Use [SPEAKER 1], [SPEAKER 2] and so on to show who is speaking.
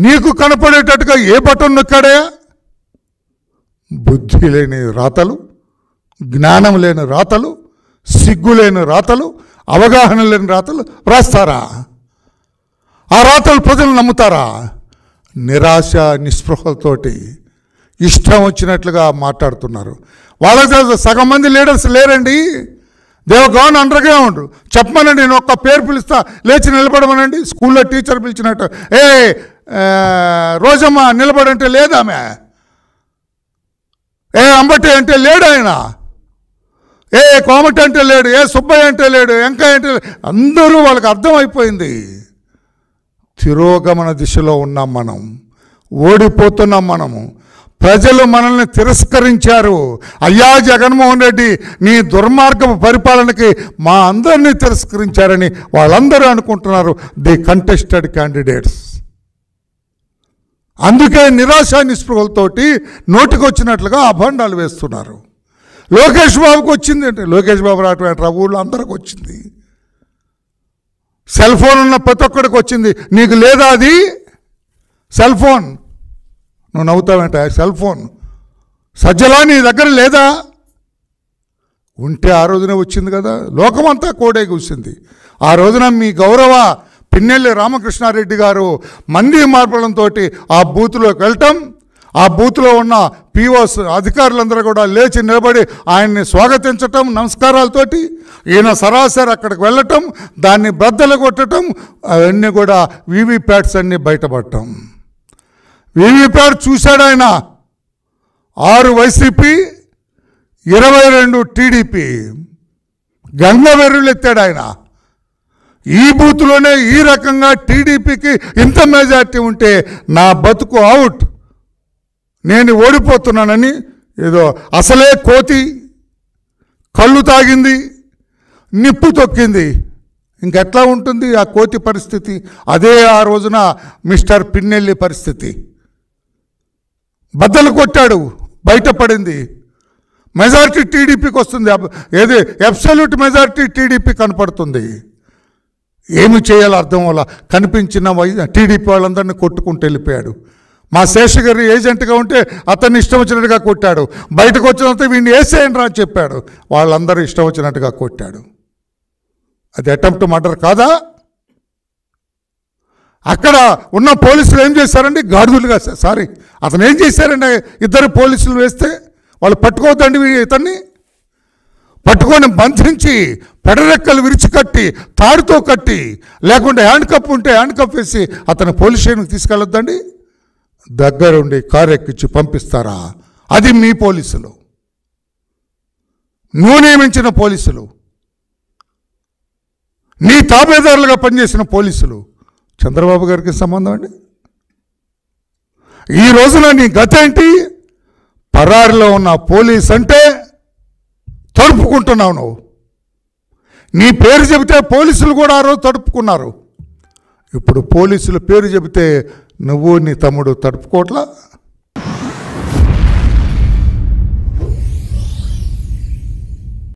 [SPEAKER 1] నీకు కనపడేటట్టుగా ఏ బటన్ నొక్కాడే? బుద్ధి లేని రాతలు, జ్ఞానం లేని రాతలు, సిగ్గు లేని రాతలు, అవగాహన లేని రాతలు రాస్తారా? ఆ రాతలు ప్రజలు నమ్ముతారా? నిరాశ నిస్పృహలతోటి ఇష్టం వచ్చినట్లుగా మాట్లాడుతున్నారు. వాళ్ళకి సగం మంది లీడర్స్ లేరండి. They've gone underground. చెప్పమనండి, నేను ఒక్క పేరు పిలుస్తా, లేచి నిలబడమనండి. స్కూల్లో టీచర్ పిలిచినట్టు, రోజమ్మ నిలబడంటే లేదామె, అంబటి అంటే లేడు ఆయన, కోమటి అంటే లేడు, సుబ్బయ్య అంటే లేడు, వెంకయ్య అంటే లేడు. అందరూ వాళ్ళకి అర్థమైపోయింది. తిరోగమన దిశలో ఉన్నాం మనం, ఓడిపోతున్నాం మనము. ప్రజలు మనల్ని తిరస్కరించారు. అయ్యా జగన్మోహన్ రెడ్డి, నీ దుర్మార్గపు పరిపాలనకి మా అందరినీ తిరస్కరించారని వాళ్ళందరూ అనుకుంటున్నారు, ది కంటెస్టెడ్ క్యాండిడేట్స్. అందుకే నిరాశ నిస్పృహలతోటి నోటికొచ్చినట్లుగా అభండాలు వేస్తున్నారు. లోకేష్ బాబుకి వచ్చింది అంటే, లోకేష్ బాబు రావటం ఊళ్ళో అందరికి వచ్చింది. సెల్ ఫోన్ ఉన్న ప్రతి ఒక్కడికి వచ్చింది. నీకు లేదా అది సెల్ ఫోన్? నువ్వు నవ్వుతావేంట? సెల్ ఫోన్ సజ్జలా నీ దగ్గర లేదా? ఉంటే ఆ రోజునే వచ్చింది కదా. లోకమంతా కోడే కూసింది ఆ రోజున. మీ గౌరవ పిన్నెల్లి రామకృష్ణారెడ్డి గారు మంది మార్పులంతో ఆ బూత్లోకి వెళ్ళటం, ఆ బూత్లో ఉన్న పిఓస్ అధికారులందరూ కూడా లేచి నిలబడి ఆయన్ని స్వాగతించటం నమస్కారాలతోటి, ఈయన సరాసరి అక్కడికి వెళ్ళటం, దాన్ని బద్దలు కొట్టడం, అవన్నీ కూడా వీవీప్యాట్స్ అన్నీ బయటపడటం. వీవీప్యాట్ చూశాడు ఆయన. 6 వైసీపీ, 22 టీడీపీ. గంగవెర్రులు ఎత్తాడు ఆయన. ఈ బూత్లోనే ఈ రకంగా టీడీపీకి ఇంత మెజార్టీ ఉంటే నా బతుకు అవుట్, నేను ఓడిపోతున్నానని, ఏదో అసలే కోతి కళ్ళు తాగింది, నిప్పు తొక్కింది, ఇంకెట్లా ఉంటుంది ఆ కోతి పరిస్థితి? అదే ఆ రోజున మిస్టర్ పిన్నెల్లి పరిస్థితి. బద్దలు కొట్టాడు, బయటపడింది. మెజారిటీ టీడీపీకి వస్తుంది. ఏది అబ్సల్యూట్ మెజారిటీ టీడీపీ కనపడుతుంది. ఏమి చేయాలో అర్థం వల్ల కనిపించిన టీడీపీ వాళ్ళందరినీ కొట్టుకుంటూ వెళ్ళిపోయాడు. మా శేషగిరి ఏజెంట్గా ఉంటే అతన్ని ఇష్టం వచ్చినట్టుగా కొట్టాడు. బయటకు వచ్చినంత వీడిని వేసేయండి రా అని చెప్పాడు. వాళ్ళందరూ ఇష్టం వచ్చినట్టుగా కొట్టాడు. అది అటెంప్ట్ మర్డర్ కాదా? అక్కడ ఉన్న పోలీసులు ఏం చేశారండి? గాడిదలుగా, సారీ, అతను ఏం చేశారండి? 2 పోలీసులు వేస్తే వాళ్ళు పట్టుకోవద్దండి ఇతన్ని. పట్టుకొని బంధించి పెడరెక్కలు విరిచికట్టి తాడుతో కట్టి, లేకుంటే హ్యాండ్ కప్ ఉంటే హ్యాండ్ కప్ వేసి అతను పోలీస్ స్టేషన్కి తీసుకెళ్ళొద్దండి. దగ్గరుండి కారు ఎక్కించి పంపిస్తారా? అది మీ పోలీసులు, నువ్వు నియమించిన పోలీసులు, నీ తాబేదారులుగా పనిచేసిన పోలీసులు. చంద్రబాబు గారికి సంబంధం అండి? ఈ రోజున నీ గత ఏంటి? పరారిలో ఉన్న పోలీస్ అంటే తడుపుకుంటున్నావు నువ్వు. నీ పేరు చెబితే పోలీసులు కూడా ఆ రోజు తడుపుకున్నారు. ఇప్పుడు పోలీసుల పేరు చెబితే నువ్వు నీ తమ్ముడు తడుపుకోవట్లా?